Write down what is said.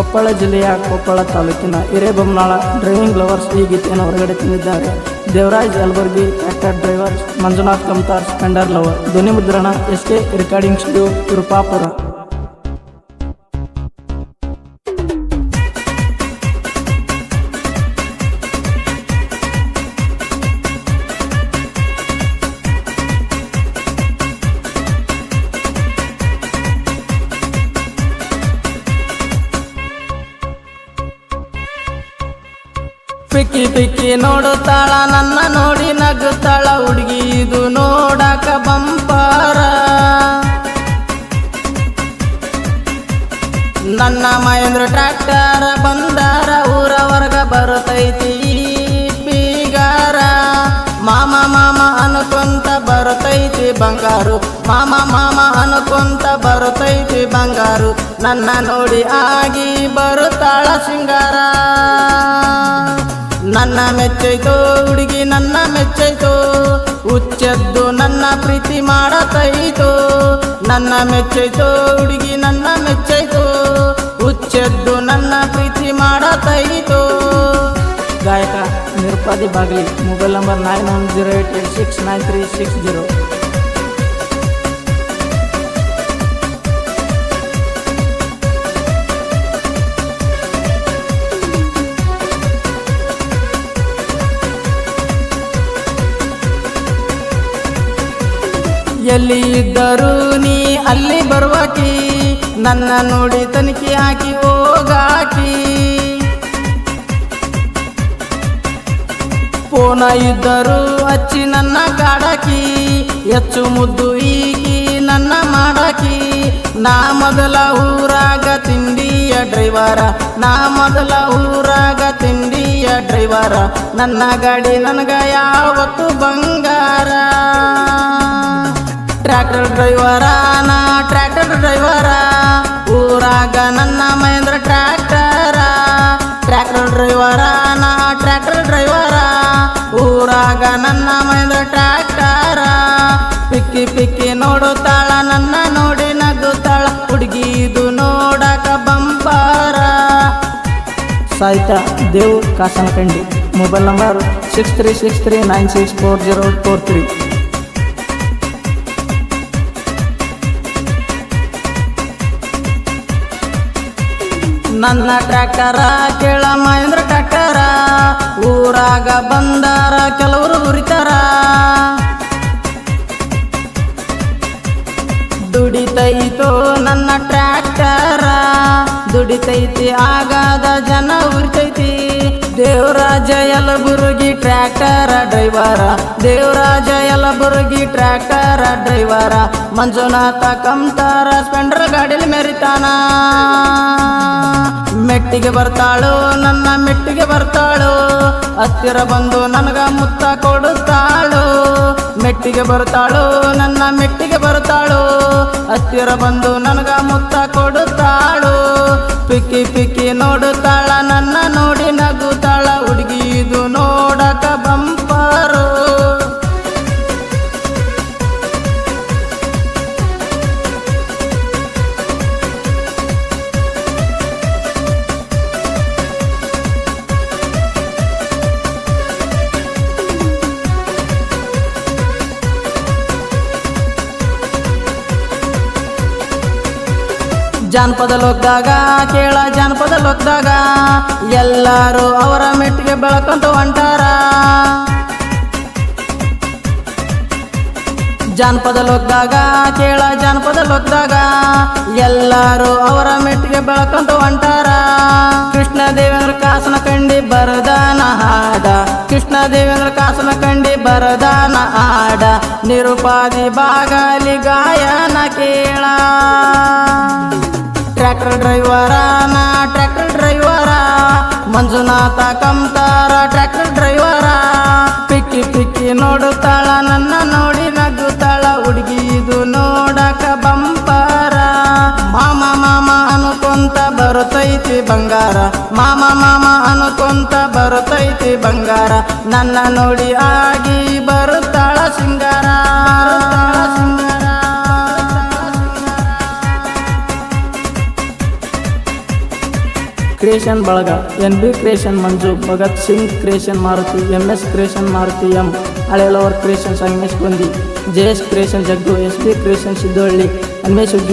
ಕೊಪ್ಪಳ ಜಿಲ್ಲೆಯ ಕೊಪ್ಪಳ ತಾಲೂಕಿನ ಹಿರೇಬೊಮ್ಮನಾಳ driving lovers ಈ ಗೀತೆಯನ್ನು ಹೊರಗಡೆ ತಂದಿದ್ದಾರೆ. Devaraj Yalaburgi tractor driver, Manjunath Kamtar splendor lover, ಧ್ವನಿ ಮುದ್ರಣ SK ರೆಕಾರ್ಡಿಂಗ್ ಸ್ಟುಡಿಯೋ ತಿರುಪಾಪುರ. ಪಿಕ್ಕಿ ಪಿಕ್ಕಿ ನೋಡುತ್ತಾಳ ನನ್ನ ನೋಡಿ ನಗುತ್ತಾಳ ಹುಡುಗಿ ಇದು ನೋಡಾಕ ಬಂಪಾರ. ನನ್ನ ಮಹೇಂದ್ರ ಟ್ರ್ಯಾಕ್ಟರ್ ಬಂದಾರ ಊರ ಹೊರಗ ಬರುತ್ತೈತಿ ಬೀಗಾರ. ಮಾಮ ಮಾಮ ಅನ್ಕೊಂತ ಬರುತ್ತೈತಿ ಬಂಗಾರು, ಮಾಮ ಮಾಮ ಅನ್ಕೊಂತ ಬರುತ್ತೈತಿ ಬಂಗಾರು. ನನ್ನ ನೋಡಿ ಆಗಿ ಬರುತ್ತಾಳ ಸಿಂಗಾರ. ನನ್ನ ಮೆಚ್ಚೈತೋ ಹುಡುಗಿ ನನ್ನ ಮೆಚ್ಚೈತೋ, ಹುಚ್ಚೆದ್ದು ನನ್ನ ಪ್ರೀತಿ ಮಾಡತೈತೋ. ನನ್ನ ಮೆಚ್ಚೈತೋ ಹುಡುಗಿ ನನ್ನ ಮೆಚ್ಚೈತೋ, ಹುಚ್ಚೆದ್ದು ನನ್ನ ಪ್ರೀತಿ ಮಾಡತೈತೋ. ಗಾಯಕ ನಿರುಪಾದಿ ಬಾಗ್ಲಿ, ಮೊಬೈಲ್ ನಂಬರ್ 9108869360. ಎಲ್ಲಿ ಇದ್ದರೂ ನೀ ಅಲ್ಲಿ ಬರುವಾಕಿ, ನನ್ನ ನೋಡಿ ತನಿಖೆ ಹಾಕಿ ಹೋಗಾಕಿ. ಫೋನ ಇದ್ದರೂ ಹಚ್ಚಿ ನನ್ನ ಕಾಡಾಕಿ, ಹೆಚ್ಚು ಮುದ್ದು ಈಗಿ ನನ್ನ ಮಾಡಾಕಿ. ನಾ ಮೊದಲ ಊರಾಗ ತಿಂಡಿಯ ಡ್ರೈವರ, ನಾ ಮೊದಲ ಊರಾಗ ತಿಂಡಿಯ ಡ್ರೈವರ. ನನ್ನ ಗಾಡಿ ನನಗ ಯಾವತ್ತು ಬಂಗಾರ. ಟ್ರ್ಯಾಕ್ಟರ್ ಡ್ರೈವರ ನಾ ಟ್ರ್ಯಾಕ್ಟರ್ ಡ್ರೈವರ, ಊರಾಗ ನನ್ನ ಮಹೇಂದ್ರ ಟ್ರ್ಯಾಕ್ಟರ. ಟ್ರ್ಯಾಕ್ಟರ್ ಡ್ರೈವರ ನಾ ಟ್ರ್ಯಾಕ್ಟರ್ ಡ್ರೈವರ, ಊರಾಗ ನನ್ನ ಮಹೇಂದ್ರ ಟ್ರ್ಯಾಕ್ಟರ. ಪಿಕ್ಕಿ ಪಿಕ್ಕಿ ನೋಡುತ್ತಾಳ ನನ್ನ ನೋಡಿ ನಗುತ್ತಾಳ ಹುಡುಗಿ ಇದು ನೋಡಕ ಬಂಪಾರ. ಸಾಹಿತ್ಯ ದೇವ್ ಕಾಸನಕಂಡಿ, ಮೊಬೈಲ್ ನಂಬರ್ 6363964043. ನನ್ನ ಟ್ರ್ಯಾಕ್ಟರ ಕೇಳ ಮಹೇಂದ್ರ ಟ್ರ್ಯಾಕ್ಟರ, ಊರಾಗ ಬಂದಾರ ಕೆಲವರು ಉರಿತಾರ. ದುಡಿತೈತೋ ನನ್ನ ಟ್ರ್ಯಾಕ್ಟರ, ದುಡಿತೈತಿ ಆಗಾದ ಜನ ಉರಿತೈತಿ. Devaraj Yalaburgi tractor driver, Devaraj Yalaburgi tractor driver. Manjunath Kamtar splendor ಗಾಡಿಲಿ ಮೆರಿತಾನ. ಮೆಟ್ಟಿಗೆ ಬರ್ತಾಳು ನನ್ನ ಮೆಟ್ಟಿಗೆ ಬರ್ತಾಳು, ಹತ್ತಿರ ಬಂದು ನನಗ ಮುತ್ತ ಕೊಡುತ್ತಾಳು. ಮೆಟ್ಟಿಗೆ ಬರ್ತಾಳು ನನ್ನ ಮೆಟ್ಟಿಗೆ ಬರ್ತಾಳು, ಹತ್ತಿರ ಬಂದು ನನಗ ಮುತ್ತ ಕೊಡುತ್ತಾಳು. ಪಿಕ್ಕಿ ಪಿಕ್ಕಿ ನೋಡುತ್ತಾಳ ನನ್ನ ನೋಡಿ ನಗುತ್ತಾಳ ಹುಡುಗಿ ಇದು ನೋಡಕ ಬಂಪಾರು. ಜಾನಪದ ಲೋಕದಾಗ ಕೇಳ ಜಾನಪದ ಲೋಕದಾಗ, ಎಲ್ಲರೂ ಅವರ ಮೆಟ್ಟಿಗೆ ಬೆಳಕೊಂತ ಹೊಂಟಾರ. ಜಾನಪದ ಲೋಕದಾಗ ಕೇಳ ಜಾನಪದ ಲೋಕದಾಗ, ಎಲ್ಲರೂ ಅವರ ಮೆಟ್ಟಿಗೆ ಬೆಳಕೊಂತ ಹೊಂಟಾರ. ಕೃಷ್ಣ ದೇವೇಂದ್ರ ಕಾಸನಕಂಡಿ ಬರದಾನ ಹಾಡ, ಕೃಷ್ಣ ದೇವೇಂದ್ರ ಕಾಸನಕಂಡಿ ಬರದಾನ ಹಾಡ. ನಿರುಪಾದಿ ಬಾಗಲಿ ಗಾಯನ ಕೇಳ. ಟ್ರ್ಯಾಕ್ಟರ್ ಡ್ರೈವರ ನಾ tractor driver, Manjunath Kamtar tractor driver. ಪಿಕ್ಕಿ ಪಿಕ್ಕಿ ನೋಡುತ್ತಾಳ ನನ್ನ ನೋಡಿ ನಗುತ್ತಾಳ ಹುಡುಗಿ ಇದು ನೋಡಕ ಬಂಪಾರ. ಮಾಮ ಮಾಮ ಅನ್ಕೊಂತ ಬರುತ್ತೈತಿ ಬಂಗಾರ, ಮಾಮ ಮಾಮ ಅನ್ಕೊಂತ ಬರುತ್ತೈತಿ ಬಂಗಾರ. ನನ್ನ ನೋಡಿ ಆಗಿ ಬರುತ್ತಾಳ ಸಿಂಗಾರ. ಕ್ರಿಯೇಷನ್ ಬಳಗ NB creation Manju, Bhagat Singh creation Maruti, MS creation Maruti M, ಹಳೆ lover creation Sangamesh Gondi, JS creation Jaggu, SB creation Siddolli, Anmesh